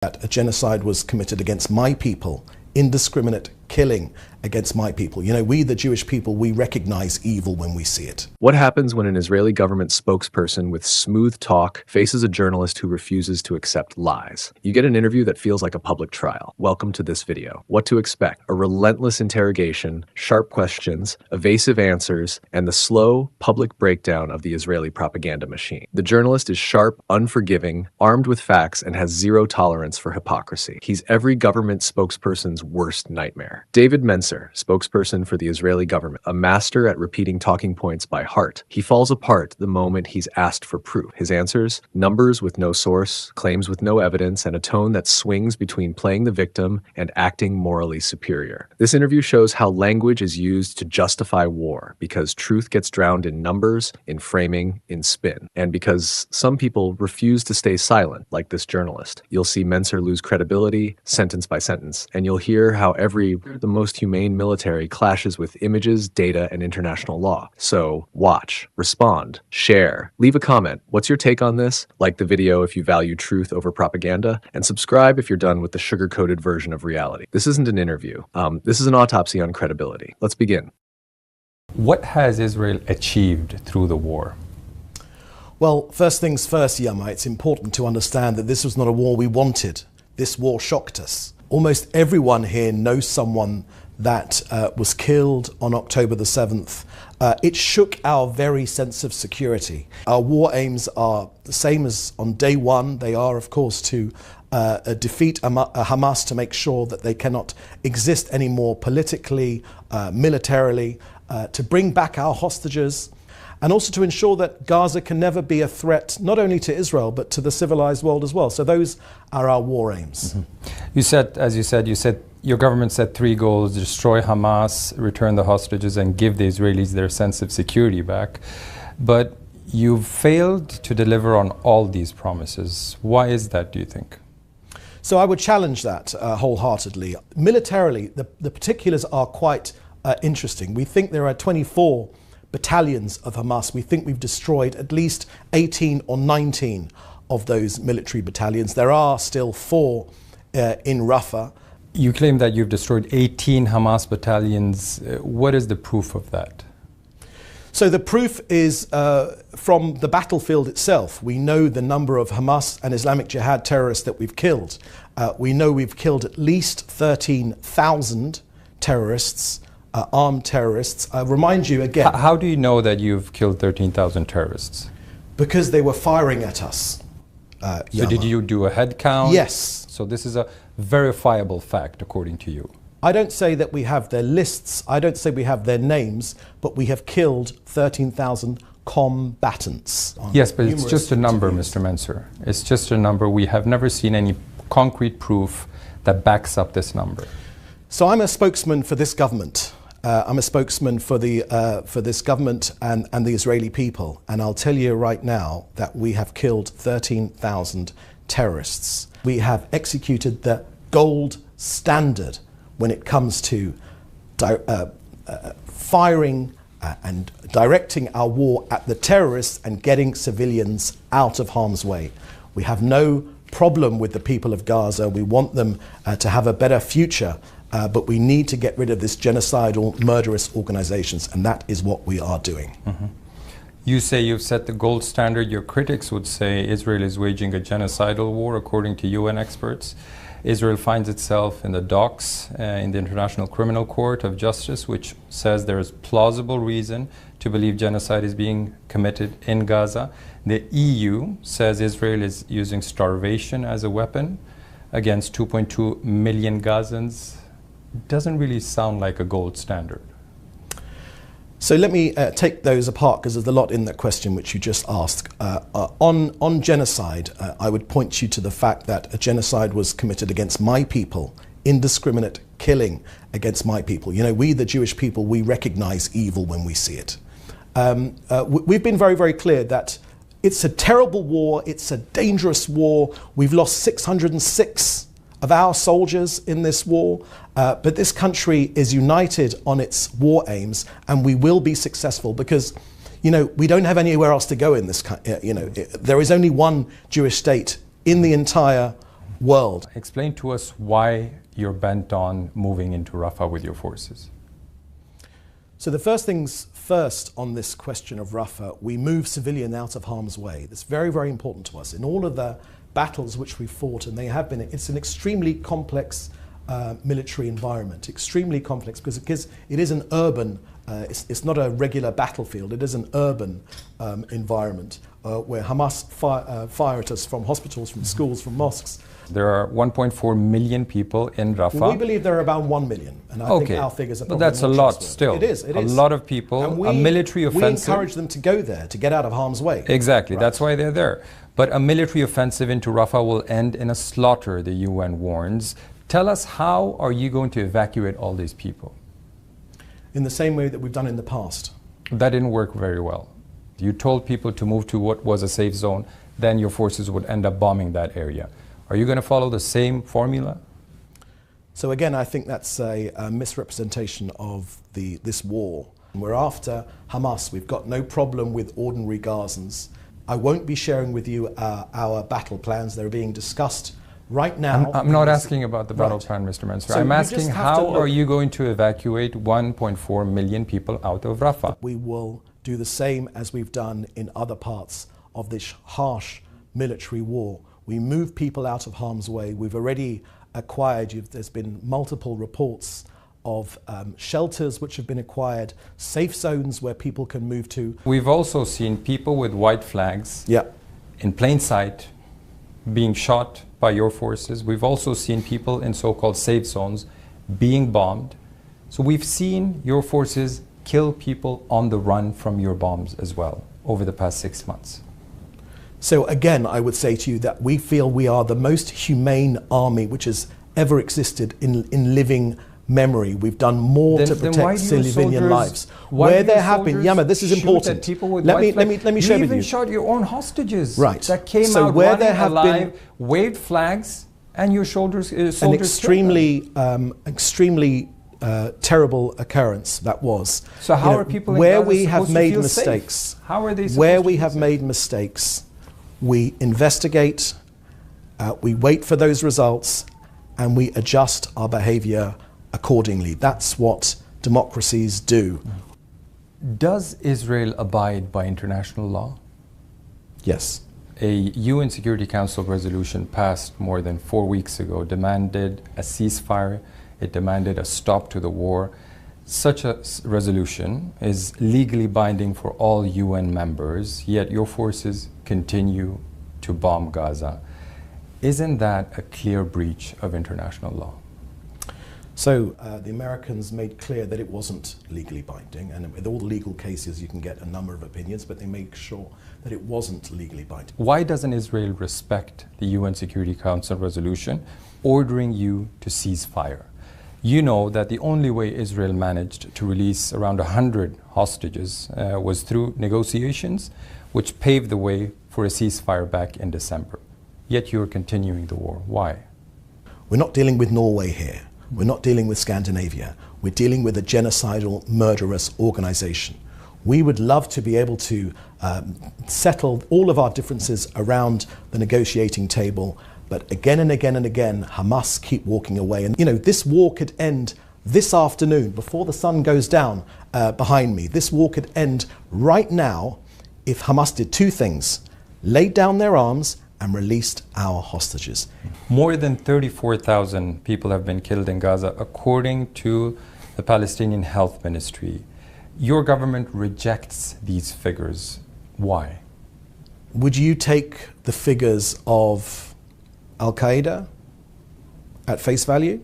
that a genocide was committed against my people, indiscriminate killing against my people. You know, we, the Jewish people, we recognize evil when we see it. What happens when an Israeli government spokesperson with smooth talk faces a journalist who refuses to accept lies? You get an interview that feels like a public trial. Welcome to this video. What to expect: a relentless interrogation, sharp questions, evasive answers, and the slow, public breakdown of the Israeli propaganda machine. The journalist is sharp, unforgiving, armed with facts, and has zero tolerance for hypocrisy. He's every government spokesperson's worst nightmare. David Mencer, spokesperson for the Israeli government, a master at repeating talking points by heart. He falls apart the moment he's asked for proof. His answers: numbers with no source, claims with no evidence, and a tone that swings between playing the victim and acting morally superior. This interview shows how language is used to justify war, because truth gets drowned in numbers, in framing, in spin, and because some people refuse to stay silent, like this journalist. You'll see Mencer lose credibility, sentence by sentence, and you'll hear how the most humane military clashes with images, data, and international law. So watch, respond, share, leave a comment. What's your take on this? Like the video if you value truth over propaganda, and subscribe if you're done with the sugar-coated version of reality. This isn't an interview. This is an autopsy on credibility. Let's begin. What has Israel achieved through the war? Well, first things first, Yama, it's important to understand that this was not a war we wanted. This war shocked us. Almost everyone here knows someone that was killed on October the 7th. It shook our very sense of security. Our war aims are the same as on day one. They are, of course, to defeat Hamas, to make sure that they cannot exist anymore politically, militarily, to bring back our hostages, and also to ensure that Gaza can never be a threat, not only to Israel, but to the civilized world as well. So those are our war aims. Mm-hmm. You said your government set three goals: destroy Hamas, return the hostages, and give the Israelis their sense of security back. But you've failed to deliver on all these promises. Why is that, do you think? So I would challenge that wholeheartedly. Militarily, the particulars are quite interesting. We think there are 24 battalions of Hamas. We think we've destroyed at least 18 or 19 of those military battalions. There are still 4 in Rafah. You claim that you've destroyed 18 Hamas battalions. What is the proof of that? So the proof is from the battlefield itself. We know the number of Hamas and Islamic Jihad terrorists that we've killed. We know we've killed at least 13,000 terrorists, armed terrorists. I remind you again. How do you know that you've killed 13,000 terrorists? Because they were firing at us. So did you do a head count? Yes. So this is a verifiable fact, according to you. I don't say that we have their lists, I don't say we have their names, but we have killed 13,000 combatants. Yes, but it's just a number, Mr. Mencer. It's just a number. We have never seen any concrete proof that backs up this number. So I'm a spokesman for this government. I'm a spokesman for this government and the Israeli people. And I'll tell you right now that we have killed 13,000 terrorists. We have executed the gold standard when it comes to firing and directing our war at the terrorists and getting civilians out of harm's way. We have no problem with the people of Gaza. We want them to have a better future, but we need to get rid of this genocidal, murderous organizations, and that is what we are doing. Mm-hmm. You say you've set the gold standard. Your critics would say Israel is waging a genocidal war, according to UN experts. Israel finds itself in the docks in the International Criminal Court of Justice, which says there is plausible reason to believe genocide is being committed in Gaza. The EU says Israel is using starvation as a weapon against 2.2 million Gazans. It doesn't really sound like a gold standard. So let me take those apart, because there's a lot in that question which you just asked. On genocide, I would point you to the fact that a genocide was committed against my people, indiscriminate killing against my people. You know, we, the Jewish people, we recognize evil when we see it. We've been very, very clear that it's a terrible war, it's a dangerous war. We've lost 606 of our soldiers in this war, but this country is united on its war aims, and we will be successful because, you know, we don't have anywhere else to go in this country. You know, there is only one Jewish state in the entire world. Explain to us why you're bent on moving into Rafah with your forces. So the first things first on this question of Rafah, we move civilian out of harm's way. That's very, very important to us. In all of the battles which we fought, and they have been, it's an extremely complex military environment, extremely complex, because it is an urban, it's not a regular battlefield, it is an urban environment where Hamas fire at us from hospitals, from schools, from mosques. There are 1.4 million people in Rafah. Well, we believe there are about 1 million, and I think our figures are probably but that's a more lot trustworthy. still. It is. A lot of people, a military offensive. We encourage them to go there, to get out of harm's way. Exactly, Right. that's why they're there. But a military offensive into Rafah will end in a slaughter, the UN warns. Tell us, how are you going to evacuate all these people? In the same way that we've done in the past. That didn't work very well. You told people to move to what was a safe zone, then your forces would end up bombing that area. Are you going to follow the same formula? So again, I think that's a misrepresentation of this war. We're after Hamas. We've got no problem with ordinary Gazans. I won't be sharing with you our battle plans. They're being discussed right now. I'm not asking about the battle Right. plan, Mr. Mansour. So I'm you asking, just have to how look. are you going to evacuate 1.4 million people out of Rafah? We will do the same as we've done in other parts of this harsh military war. We move people out of harm's way. We've already acquired, there's been multiple reports of shelters which have been acquired, safe zones where people can move to. We've also seen people with white flags in plain sight being shot by your forces. We've also seen people in so-called safe zones being bombed. So we've seen your forces kill people on the run from your bombs as well over the past 6 months. So again, I would say to you that we feel we are the most humane army which has ever existed in living memory. We've done more to protect civilian lives. Where there have been, Yama, this is important. Let me share with you. You even shot your own hostages. Right. That came so out where running there have alive, been waved flags, and your soldiers an extremely terrible occurrence that was. So how are people in where Gaza we have supposed to made feel mistakes? safe? How are they supposed where to we feel have safe? made mistakes, we investigate, we wait for those results, and we adjust our behavior accordingly. That's what democracies do. Does Israel abide by international law? Yes. A UN Security Council resolution passed more than 4 weeks ago demanded a ceasefire. It demanded a stop to the war. Such a resolution is legally binding for all UN members, yet your forces continue to bomb Gaza. Isn't that a clear breach of international law? So the Americans made clear that it wasn't legally binding, and with all the legal cases you can get a number of opinions, but they made sure that it wasn't legally binding. Why doesn't Israel respect the UN Security Council resolution ordering you to cease fire? You know that the only way Israel managed to release around 100 hostages was through negotiations, which paved the way for a ceasefire back in December. Yet you're continuing the war. Why? We're not dealing with Norway here. We're not dealing with Scandinavia. We're dealing with a genocidal, murderous organization. We would love to be able to settle all of our differences around the negotiating table, but again and again and again, Hamas keep walking away. And this war could end this afternoon, before the sun goes down behind me. This war could end right now if Hamas did two things: laid down their arms and released our hostages. More than 34,000 people have been killed in Gaza, according to the Palestinian Health Ministry. Your government rejects these figures. Why? Would you take the figures of Al-Qaeda at face value?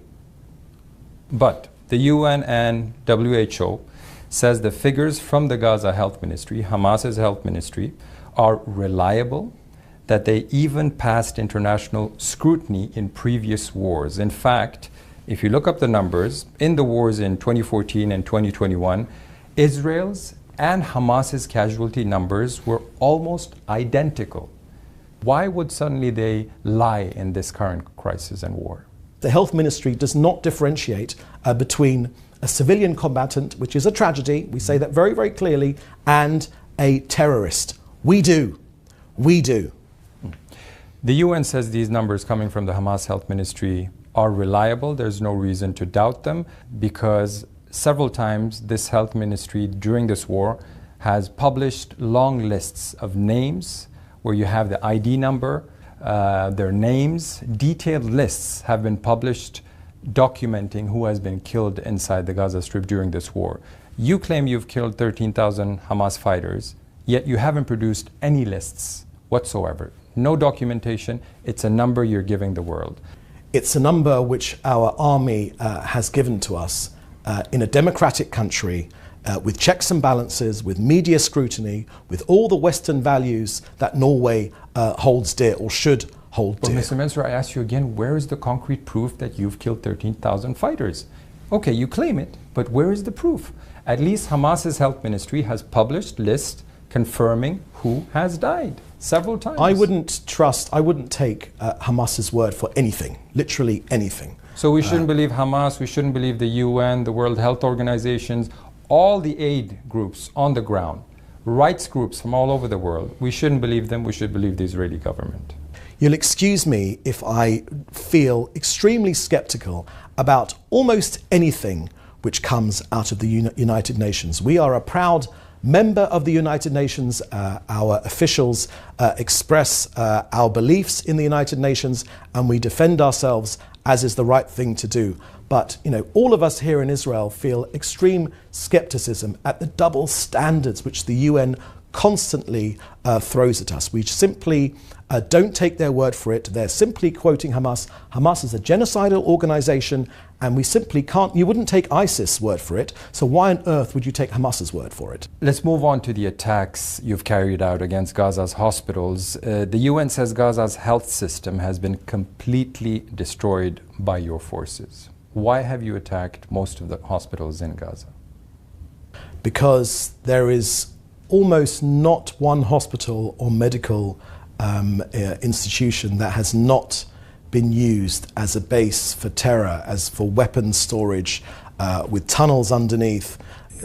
But the UN and WHO says the figures from the Gaza Health Ministry, Hamas's health ministry, are reliable, that they even passed international scrutiny in previous wars. In fact, if you look up the numbers, in the wars in 2014 and 2021, Israel's and Hamas's casualty numbers were almost identical. Why would suddenly they lie in this current crisis and war? The health ministry does not differentiate between a civilian combatant, which is a tragedy, we say that very, very clearly, and a terrorist. We do. We do. The UN says these numbers coming from the Hamas Health Ministry are reliable. There's no reason to doubt them because several times this health ministry during this war has published long lists of names where you have the ID number, their names. Detailed lists have been published documenting who has been killed inside the Gaza Strip during this war. You claim you've killed 13,000 Hamas fighters, yet you haven't produced any lists whatsoever. No documentation. It's a number you're giving the world. It's a number which our army has given to us in a democratic country with checks and balances, with media scrutiny, with all the Western values that Norway holds dear or should hold dear. Well, Mr. Mansour, I ask you again, where is the concrete proof that you've killed 13,000 fighters? Okay, you claim it, but where is the proof? At least Hamas's health ministry has published lists confirming who has died several times. I wouldn't take Hamas's word for anything, literally anything. So we shouldn't believe Hamas, we shouldn't believe the UN, the World Health Organizations, all the aid groups on the ground, rights groups from all over the world. We shouldn't believe them, we should believe the Israeli government. You'll excuse me if I feel extremely skeptical about almost anything which comes out of the United Nations. We are a proud member of the United Nations. Our officials express our beliefs in the United Nations, and we defend ourselves as is the right thing to do. But all of us here in Israel feel extreme skepticism at the double standards which the UN constantly throws at us. We simply don't take their word for it. They're simply quoting Hamas. Hamas is a genocidal organization, and we simply can't, you wouldn't take ISIS' word for it, so why on earth would you take Hamas's word for it? Let's move on to the attacks you've carried out against Gaza's hospitals. The UN says Gaza's health system has been completely destroyed by your forces. Why have you attacked most of the hospitals in Gaza? Because there is almost not one hospital or medical institution that has not been used as a base for terror, as for weapons storage, with tunnels underneath.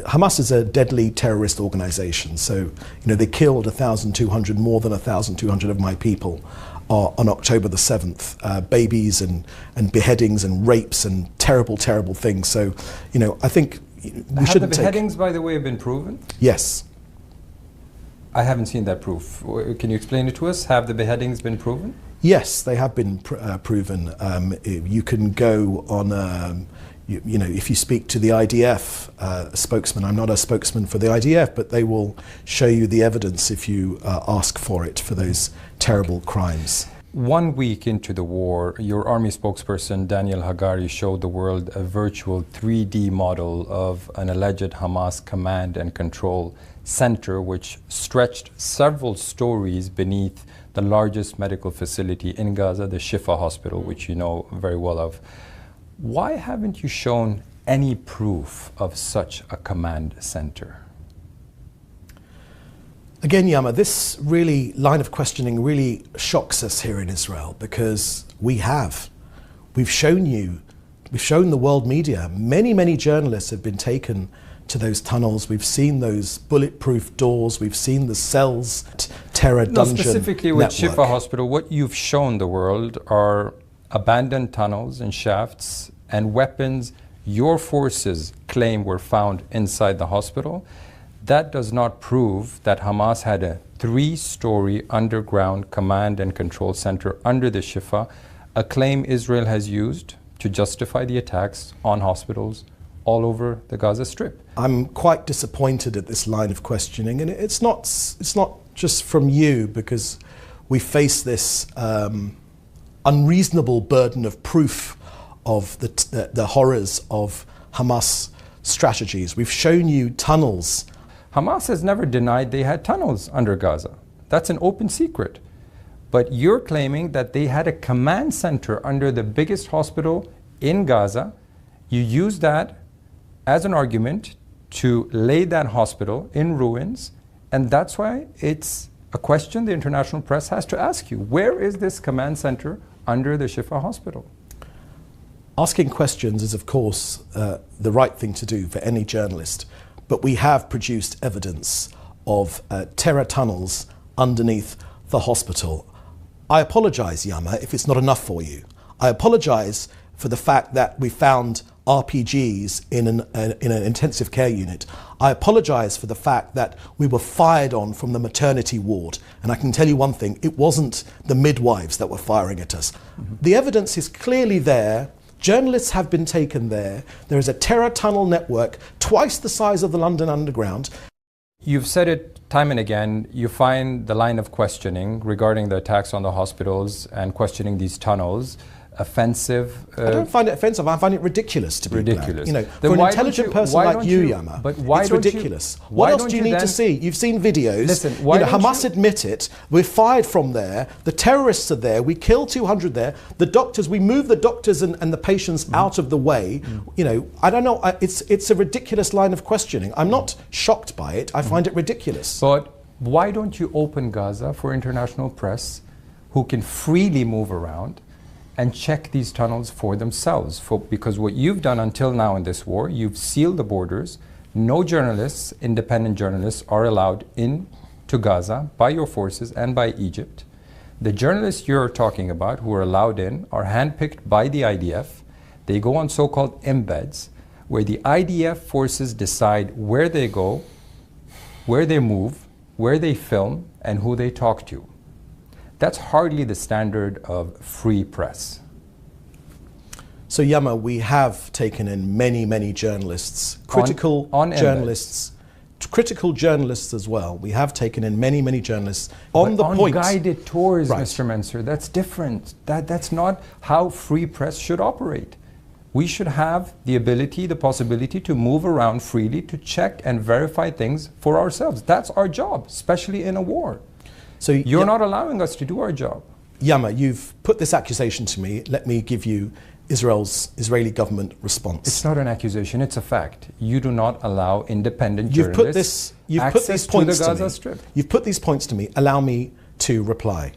Hamas is a deadly terrorist organization, so they killed 1,200, more than 1,200 of my people on October the 7th, babies and beheadings and rapes and terrible, terrible things. So, I think we shouldn't take... Have the beheadings, by the way, been proven? Yes. I haven't seen that proof. Can you explain it to us? Have the beheadings been proven? Yes, they have been proven. You can go on, if you speak to the IDF spokesman, I'm not a spokesman for the IDF, but they will show you the evidence if you ask for it for those terrible crimes. 1 week into the war, your army spokesperson Daniel Hagari showed the world a virtual 3D model of an alleged Hamas command and control center which stretched several stories beneath the largest medical facility in Gaza, the Shifa hospital, which you know very well of. Why haven't you shown any proof of such a command center? Again, Yama, this really line of questioning really shocks us here in Israel, because we've shown the world media, many journalists have been taken to those tunnels. We've seen those bulletproof doors. We've seen the cells, terror dungeon specifically with network. Shifa Hospital, what you've shown the world are abandoned tunnels and shafts and weapons your forces claim were found inside the hospital. That does not prove that Hamas had a 3-story underground command and control center under the Shifa, a claim Israel has used to justify the attacks on hospitals all over the Gaza Strip. I'm quite disappointed at this line of questioning, and it's not just from you, because we face this unreasonable burden of proof of the horrors of Hamas strategies. We've shown you tunnels. Hamas has never denied they had tunnels under Gaza. That's an open secret. But you're claiming that they had a command center under the biggest hospital in Gaza. You use that as an argument to lay that hospital in ruins, and that's why it's a question the international press has to ask you. Where is this command center under the Shifa hospital? Asking questions is, of course, the right thing to do for any journalist, but we have produced evidence of terror tunnels underneath the hospital. I apologise, Yama, if it's not enough for you. I apologise for the fact that we found RPGs in an intensive care unit. I apologise for the fact that we were fired on from the maternity ward. And I can tell you one thing, it wasn't the midwives that were firing at us. The evidence is clearly there. Journalists have been taken there. There is a terror tunnel network twice the size of the London Underground. You've said it time and again, you find the line of questioning regarding the attacks on the hospitals and questioning these tunnels offensive. I don't find it offensive. I find it ridiculous, to be ridiculous. You know, for an intelligent person like you, Yama, but why it's ridiculous. What else do you need to see? You've seen videos. Listen, why Hamas admit it. We're fired from there. The terrorists are there. We kill 200 there. The doctors, we move the doctors and the patients out of the way. You know, I don't know. It's a ridiculous line of questioning. I'm not shocked by it. I find it ridiculous. But why don't you open Gaza for international press who can freely move around and check these tunnels for themselves? Because what you've done until now in this war, you've sealed the borders. No journalists, independent journalists, are allowed in to Gaza by your forces and by Egypt. The journalists you're talking about who are allowed in are handpicked by the IDF. They go on so-called embeds, where the IDF forces decide where they go, where they move, where they film, and who they talk to. That's hardly the standard of free press. So, Yama, we have taken in many journalists, critical journalists, critical journalists as well. We have taken in many journalists on the point. On guided tours, right. Mr. Mensur, that's different. That's not how free press should operate. We should have the ability, the possibility to move around freely, to check and verify things for ourselves. That's our job, especially in a war. So you're not allowing us to do our job. Yama, you've put this accusation to me. Let me give you Israeli government response. It's not an accusation, it's a fact. You do not allow independent journalists access to the Gaza Strip. You've put these points to me. Allow me to reply.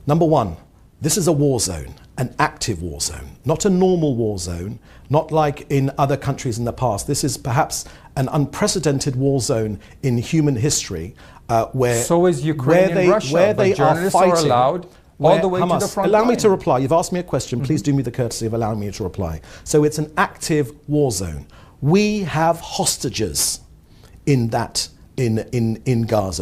Number one, this is a war zone, an active war zone, not a normal war zone, not like in other countries in the past. This is perhaps an unprecedented war zone in human history. Where so is Ukraine and Russia, where they journalists are fighting, are allowed all the way Hamas, to the front allow line. me to reply. You've asked me a question. Please do me the courtesy of allowing me to reply. So it's an active war zone. We have hostages in Gaza.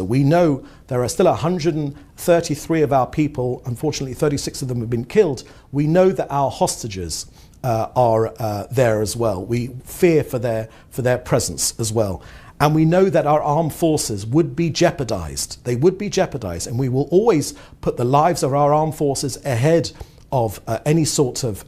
We know there are still 133 of our people. Unfortunately, 36 of them have been killed. We know that our hostages are there as well. We fear for their presence as well. And we know that our armed forces would be jeopardized. They would be jeopardized, and we will always put the lives of our armed forces ahead of any sort of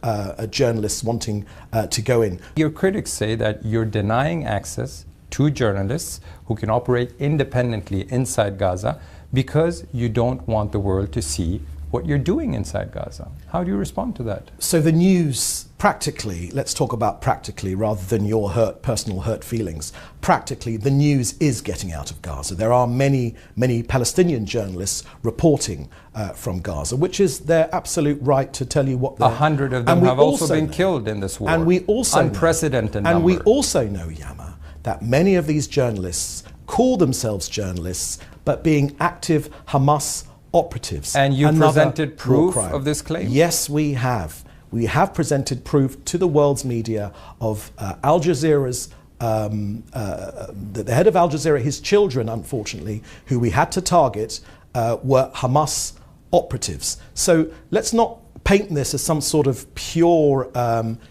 journalists wanting to go in. Your critics say that you're denying access to journalists who can operate independently inside Gaza because you don't want the world to see what you're doing inside Gaza. How do you respond to that? So the news, practically, let's talk about practically rather than your personal hurt feelings. Practically, the news is getting out of Gaza. There are many Palestinian journalists reporting from Gaza, which is their absolute right to tell you what they're... 100 of them have also been killed in this war. And we also unprecedented know, number. and we also know, Yama, that many of these journalists call themselves journalists, but being active Hamas operatives. And you presented proof of this claim? Yes, we have. We have presented proof to the world's media of Al Jazeera's, the head of Al Jazeera, his children, unfortunately, who we had to target, were Hamas operatives. So let's not paint this as some sort of pure,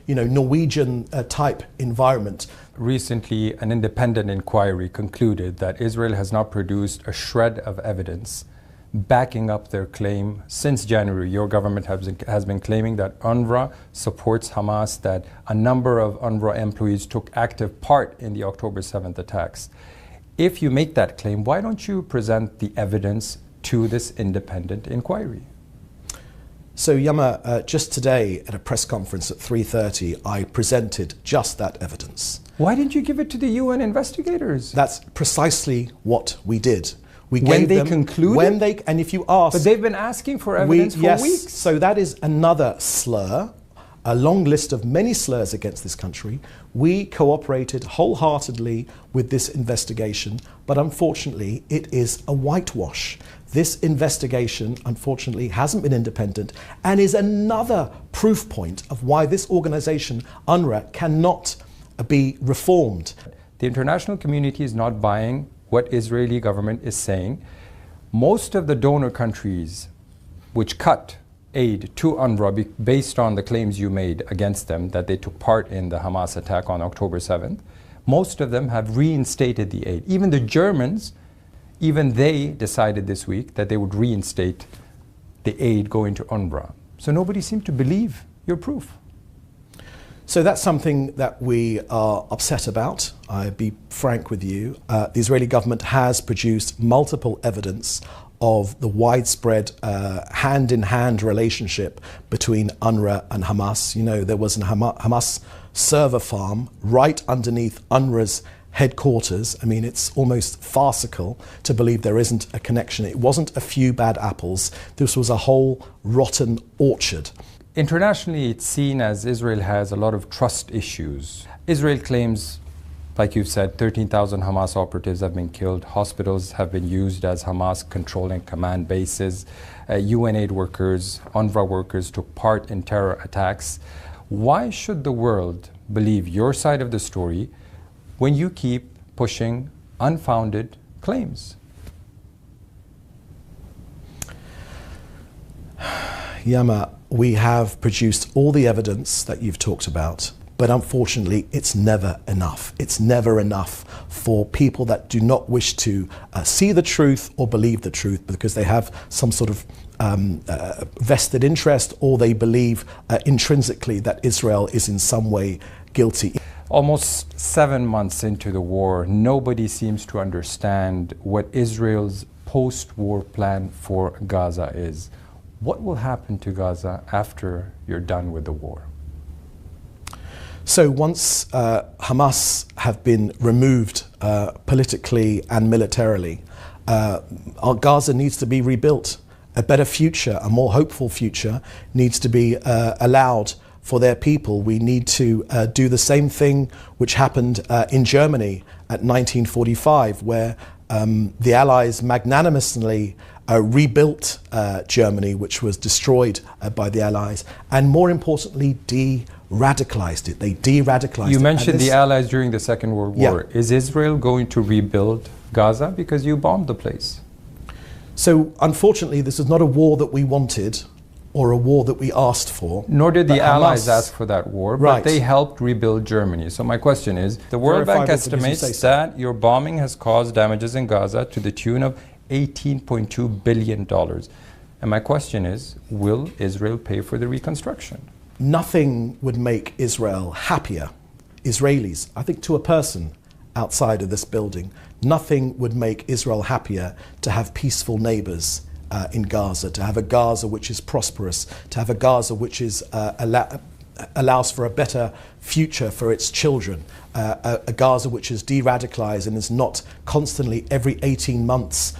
Norwegian type environment. Recently, an independent inquiry concluded that Israel has not produced a shred of evidence backing up their claim. Since January, your government has been claiming that UNRWA supports Hamas, that a number of UNRWA employees took active part in the October 7th attacks. If you make that claim, why don't you present the evidence to this independent inquiry? So Yama, just today at a press conference at 3:30, I presented just that evidence. Why didn't you give it to the UN investigators? That's precisely what we did. When they concluded? And if you ask... But they've been asking for evidence for weeks. So that is another slur. a long list of many slurs against this country. We cooperated wholeheartedly with this investigation, but unfortunately it is a whitewash. This investigation, unfortunately, hasn't been independent and is another proof point of why this organization, UNRWA, cannot be reformed. The international community is not buying what Israeli government is saying. Most of the donor countries which cut aid to UNRWA based on the claims you made against them that they took part in the Hamas attack on October 7th, most of them have reinstated the aid. Even the Germans, even they decided this week that they would reinstate the aid going to UNRWA. So nobody seemed to believe your proof. So that's something that we are upset about. I'll be frank with you. The Israeli government has produced multiple evidence of the widespread hand-in-hand relationship between UNRWA and Hamas. You know, there was a Hamas server farm right underneath UNRWA's headquarters. I mean, it's almost farcical to believe there isn't a connection. It wasn't a few bad apples. This was a whole rotten orchard. Internationally, it's seen as Israel has a lot of trust issues. Israel claims, like you've said, 13,000 Hamas operatives have been killed. Hospitals have been used as Hamas controlling command bases. UN aid workers, UNRWA workers took part in terror attacks. Why should the world believe your side of the story when you keep pushing unfounded claims? Yama, we have produced all the evidence that you've talked about, but unfortunately it's never enough. It's never enough for people that do not wish to see the truth or believe the truth because they have some sort of vested interest, or they believe intrinsically that Israel is in some way guilty. Almost 7 months into the war, nobody seems to understand what Israel's post-war plan for Gaza is. What will happen to Gaza after you're done with the war? So once Hamas have been removed politically and militarily, our Gaza needs to be rebuilt. A better future, a more hopeful future needs to be allowed for their people. We need to do the same thing which happened in Germany at 1945, where the Allies magnanimously rebuilt Germany, which was destroyed by the Allies, and more importantly, de-radicalized it. They de-radicalized it. You mentioned the Allies during the Second World War. Yeah. Is Israel going to rebuild Gaza? Because you bombed the place. So unfortunately, this is not a war that we wanted or a war that we asked for. Nor did the Allies ask for that war, but Right. they helped rebuild Germany. So my question is, the World Bank estimates that your bombing has caused damages in Gaza to the tune of $18.2 billion. And my question is, will Israel pay for the reconstruction? Nothing would make Israel happier, Israelis, I think to a person outside of this building, nothing would make Israel happier to have peaceful neighbors in Gaza, to have a Gaza which is prosperous, to have a Gaza which is allows for a better future for its children, a Gaza which is de-radicalized and is not constantly every 18 months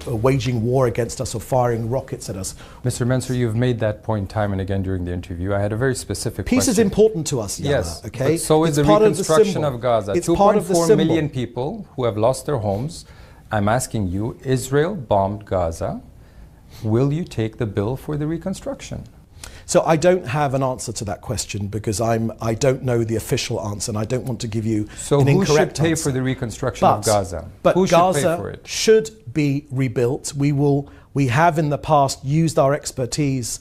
waging war against us or firing rockets at us. Mr. Mensur, you've made that point time and again during the interview. I had a very specific Peace question. is important to us, Yana, yes, okay? But so is the reconstruction of Gaza. It's part of the 2.4 symbol. million people who have lost their homes. I'm asking you, Israel bombed Gaza. Will you take the bill for the reconstruction? So I don't have an answer to that question because I don't know the official answer, and I don't want to give you an incorrect answer. So who should pay for the reconstruction of Gaza? But who Gaza should pay for it? should be rebuilt. We have in the past used our expertise,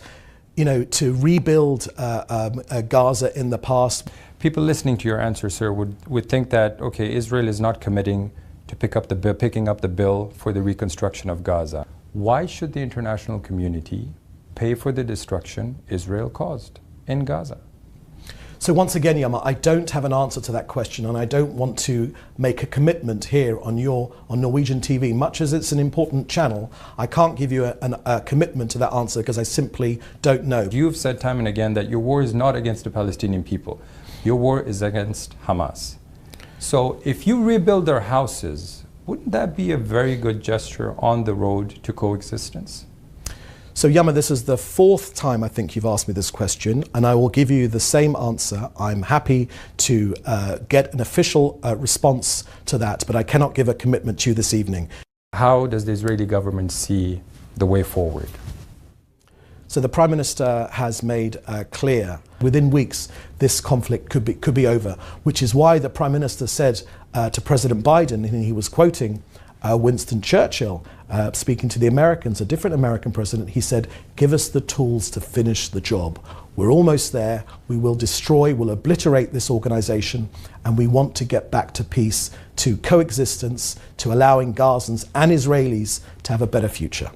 you know, to rebuild Gaza in the past. People listening to your answer, sir, would think that, okay, Israel is not committing to picking up the bill for the reconstruction of Gaza. Why should the international community pay for the destruction Israel caused in Gaza? So once again, Yama, I don't have an answer to that question, and I don't want to make a commitment here on Norwegian TV. Much as it's an important channel, I can't give you a commitment to that answer because I simply don't know. You've said time and again that your war is not against the Palestinian people. Your war is against Hamas. So if you rebuild their houses, wouldn't that be a very good gesture on the road to coexistence? So Yama, this is the fourth time I think you've asked me this question, and I will give you the same answer. I'm happy to get an official response to that, but I cannot give a commitment to you this evening. How does the Israeli government see the way forward? So the Prime Minister has made clear within weeks this conflict could be over, which is why the Prime Minister said to President Biden, and he was quoting Winston Churchill speaking to the Americans, a different American president, he said, "Give us the tools to finish the job. We're almost there. We will destroy, we'll obliterate this organization, and we want to get back to peace, to coexistence, to allowing Gazans and Israelis to have a better future."